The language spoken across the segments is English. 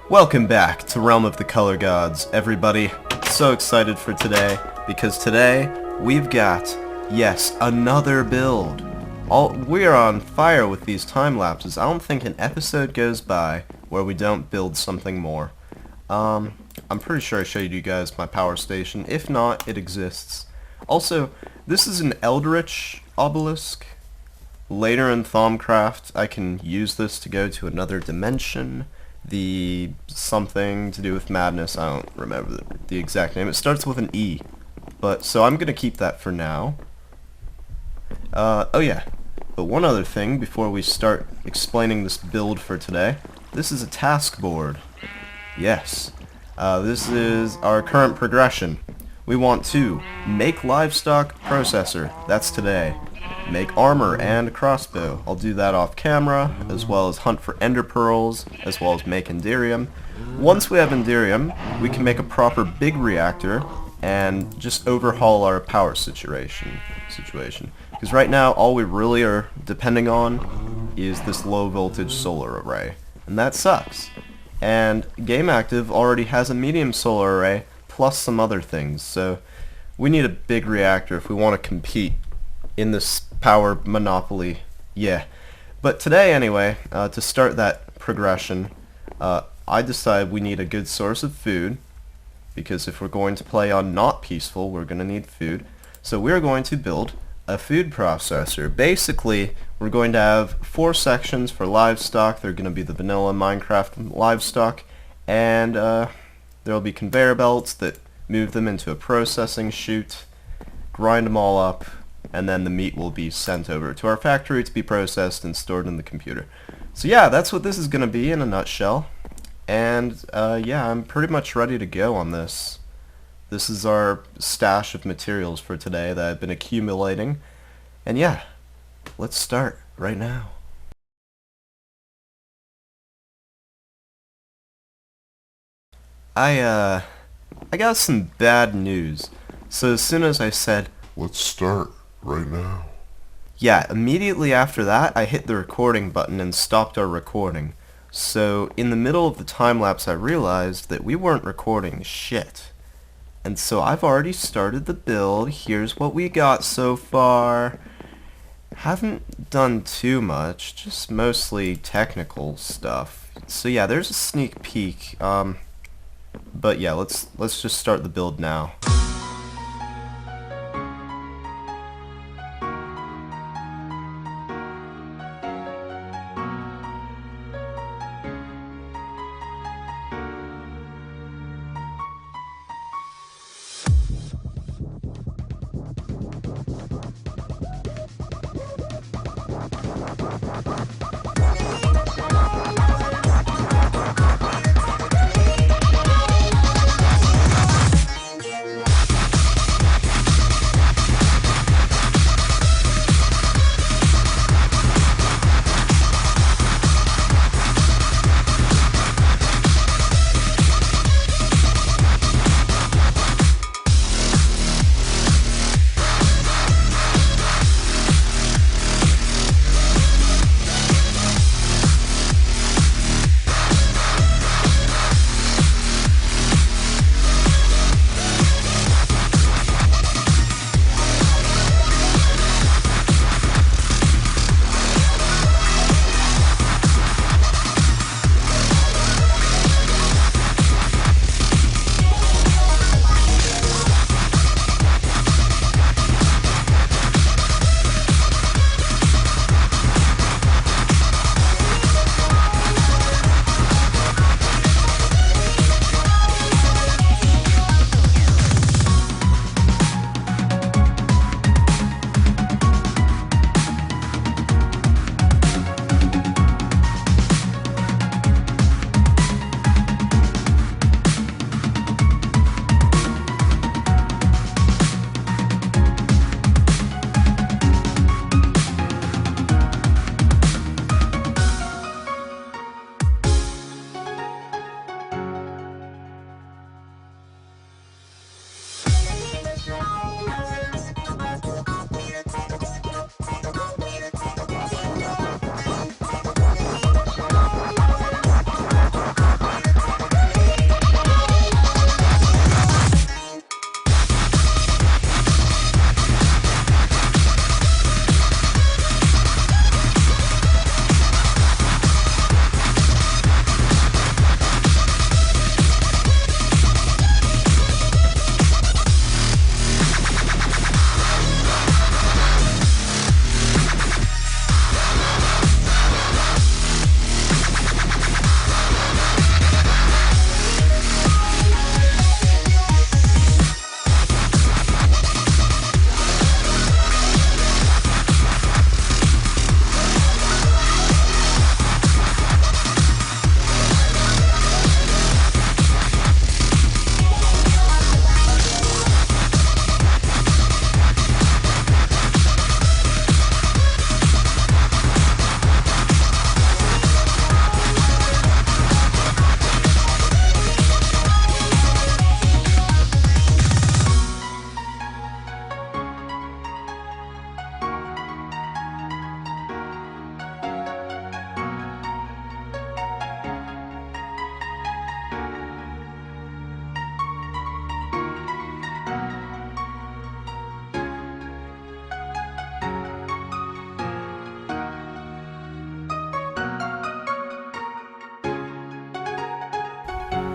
Welcome back to Realm of the Color Gods, everybody. So excited for today, because today we've got, yes, another build. We're on fire with these time lapses. I don't think an episode goes by where we don't build something more. I'm pretty sure I showed you guys my power station. If not, it exists. Also, this is an Eldritch obelisk. Later in Thaumcraft, I can use this to go to another dimension. The something to do with madness, I don't remember the exact name. It starts with an E. So I'm going to keep that for now. Oh yeah, but one other thing before we start explaining this build for today. This is a task board. Yes. This is our current progression. We want to make livestock processor. That's today. Make armor and crossbow. I'll do that off camera, as well as hunt for ender pearls, as well as make Enderium. Once we have Enderium, we can make a proper big reactor and just overhaul our power situation. Because right now, all we really are depending on is this low voltage solar array. And that sucks. And Game Active already has a medium solar array, plus some other things. So we need a big reactor if we want to compete in this power monopoly. Yeah. But today, anyway, to start that progression, I decided we need a good source of food, because if we're going to play on not peaceful, we're going to need food. So we're going to build a food processor. Basically, we're going to have 4 sections for livestock. They're going to be the vanilla Minecraft livestock, and there will be conveyor belts that move them into a processing chute, grind them all up, and then the meat will be sent over to our factory to be processed and stored in the computer. So yeah, that's what this is going to be in a nutshell. And yeah, I'm pretty much ready to go on this. This is our stash of materials for today that I've been accumulating. And yeah, let's start right now. I got some bad news. So as soon as I said, let's start right now. Yeah, immediately after that, I hit the recording button and stopped our recording. So in the middle of the time lapse, I realized that we weren't recording shit. And so I've already started the build. Here's what we got so far. Haven't done too much, just mostly technical stuff. So yeah, there's a sneak peek. But yeah, let's just start the build now.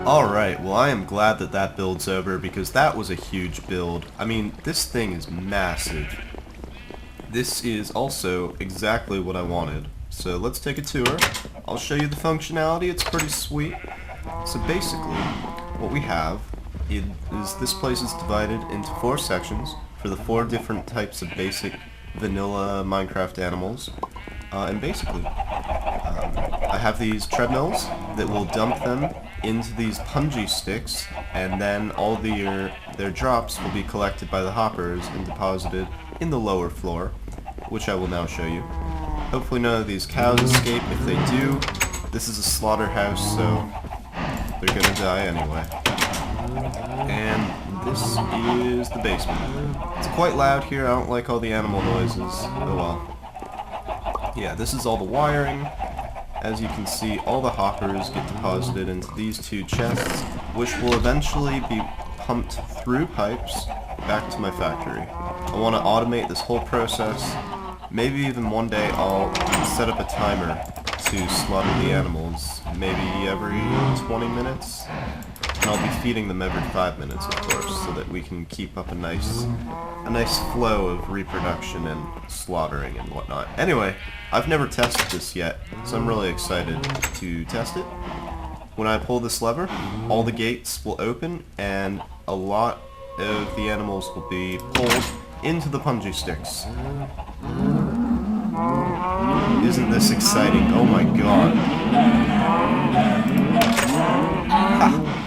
Alright, well I am glad that that build's over because that was a huge build. I mean, this thing is massive. This is also exactly what I wanted. So let's take a tour. I'll show you the functionality, it's pretty sweet. So basically, what we have is this place is divided into 4 sections for the 4 different types of basic vanilla Minecraft animals. And basically, I have these treadmills that will dump them into these punji sticks, and then all their drops will be collected by the hoppers and deposited in the lower floor, which I will now show you. Hopefully none of these cows escape. If they do, this is a slaughterhouse, so they're gonna die anyway. And this is the basement. It's quite loud here. I don't like all the animal noises. Oh well. Yeah, this is all the wiring. As you can see, all the hoppers get deposited into these 2 chests, which will eventually be pumped through pipes back to my factory. I want to automate this whole process. Maybe even one day I'll set up a timer to slaughter the animals, maybe every 20 minutes. And I'll be feeding them every 5 minutes, of course, so that we can keep up a nice flow of reproduction and slaughtering and whatnot. Anyway, I've never tested this yet, so I'm really excited to test it. When I pull this lever, all the gates will open, and a lot of the animals will be pulled into the punji sticks. Isn't this exciting? Oh my god. Ha!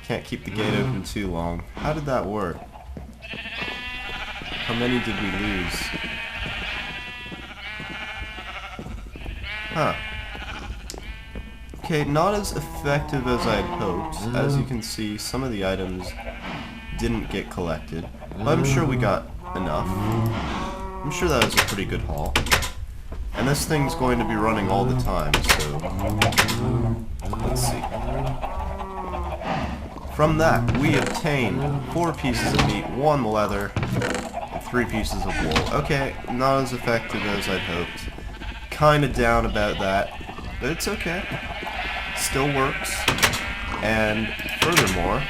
Can't keep the gate open too long. How did that work? How many did we lose? Huh. Okay, not as effective as I'd hoped. As you can see, some of the items didn't get collected. But I'm sure we got enough. I'm sure that was a pretty good haul. And this thing's going to be running all the time, so let's see. From that, we obtain 4 pieces of meat, 1 leather, and 3 pieces of wool. Okay, not as effective as I'd hoped. Kinda down about that, but it's okay. Still works. And furthermore,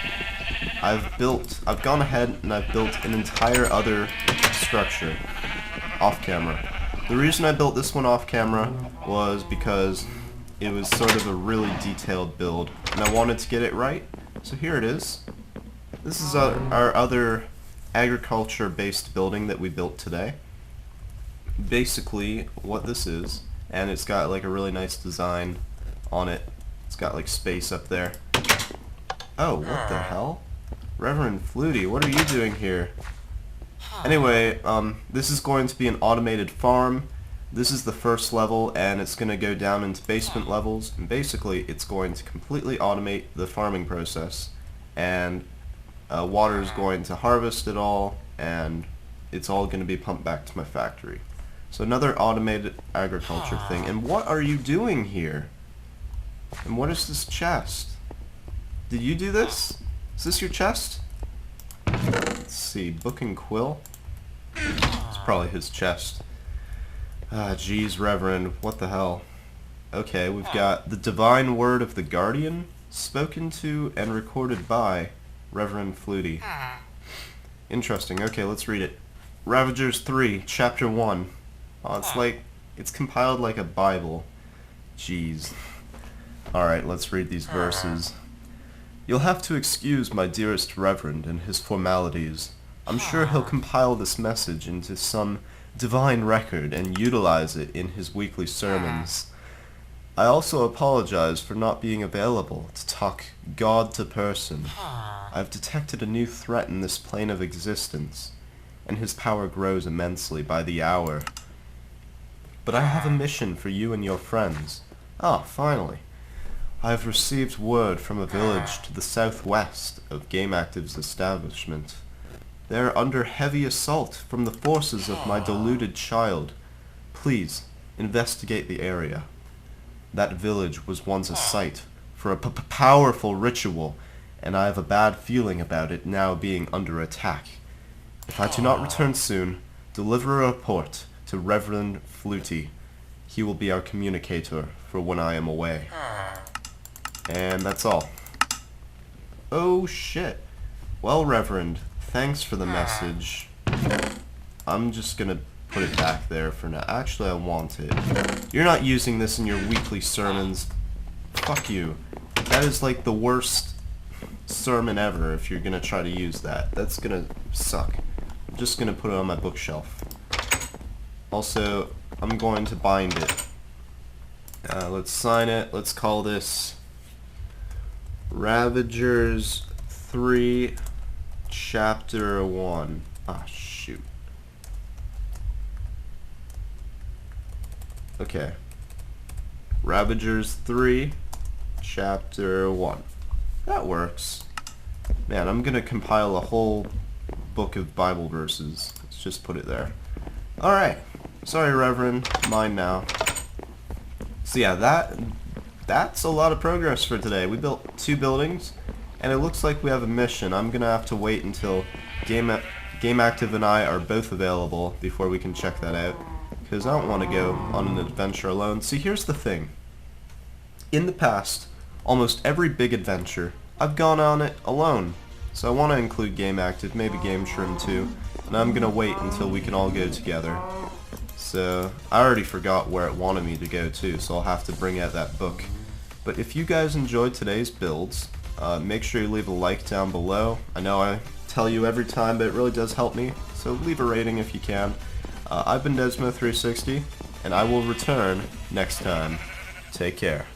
I've gone ahead and I've built an entire other structure off camera. The reason I built this one off camera was because it was sort of a really detailed build, and I wanted to get it right. So here it is. This is our other agriculture-based building that we built today. Basically, what this is, and it's got like a really nice design on it. It's got like space up there. Oh, what the hell? Reverend Flutie, what are you doing here? Anyway, this is going to be an automated farm. This is the first level, and it's going to go down into basement levels, and basically it's going to completely automate the farming process, and water is going to harvest it all, and it's all going to be pumped back to my factory. So another automated agriculture thing. And what are you doing here? And what is this chest? Did you do this? Is this your chest? Let's see, Book and Quill? It's probably his chest. Ah, geez, Reverend, what the hell? Okay, we've got the divine word of the Guardian, spoken to and recorded by Reverend Flutie. Interesting, okay, let's read it. Ravagers 3, Chapter 1. Oh, it's compiled like a Bible. Jeez. Alright, let's read these verses. You'll have to excuse my dearest Reverend and his formalities. I'm sure he'll compile this message into some divine record and utilize it in his weekly sermons. I also apologize for not being available to talk God to person. I've detected a new threat in this plane of existence, and his power grows immensely by the hour. But I have a mission for you and your friends. Ah, finally. I have received word from a village to the southwest of Game Active's establishment. They are under heavy assault from the forces of my deluded child. Please, investigate the area. That village was once a site for a powerful ritual, and I have a bad feeling about it now being under attack. If I do not return soon, deliver a report to Reverend Flutie. He will be our communicator for when I am away. And that's all. Oh shit. Well, Reverend, thanks for the message. I'm just gonna put it back there for now. Actually, I want it. You're not using this in your weekly sermons. Fuck you. That is like the worst sermon ever if you're gonna try to use that. That's gonna suck. I'm just gonna put it on my bookshelf. Also, I'm going to bind it. Let's sign it. Let's call this Ravagers 3 Chapter 1. Ah, shoot. Okay. Ravagers 3 Chapter 1. That works. Man, I'm gonna compile a whole book of Bible verses. Let's just put it there. Alright. Sorry, Reverend. Mine now. So yeah, that's a lot of progress for today. We built 2 buildings, and it looks like we have a mission. I'm gonna have to wait until Game Active and I are both available before we can check that out, because I don't want to go on an adventure alone. See, here's the thing. In the past, almost every big adventure, I've gone on it alone. So I want to include Game Active, maybe Game Trim too, and I'm gonna wait until we can all go together. So, I already forgot where it wanted me to go too, so I'll have to bring out that book. But if you guys enjoyed today's builds, make sure you leave a like down below. I know I tell you every time, but it really does help me, so leave a rating if you can. I've been Desmo360, and I will return next time. Take care.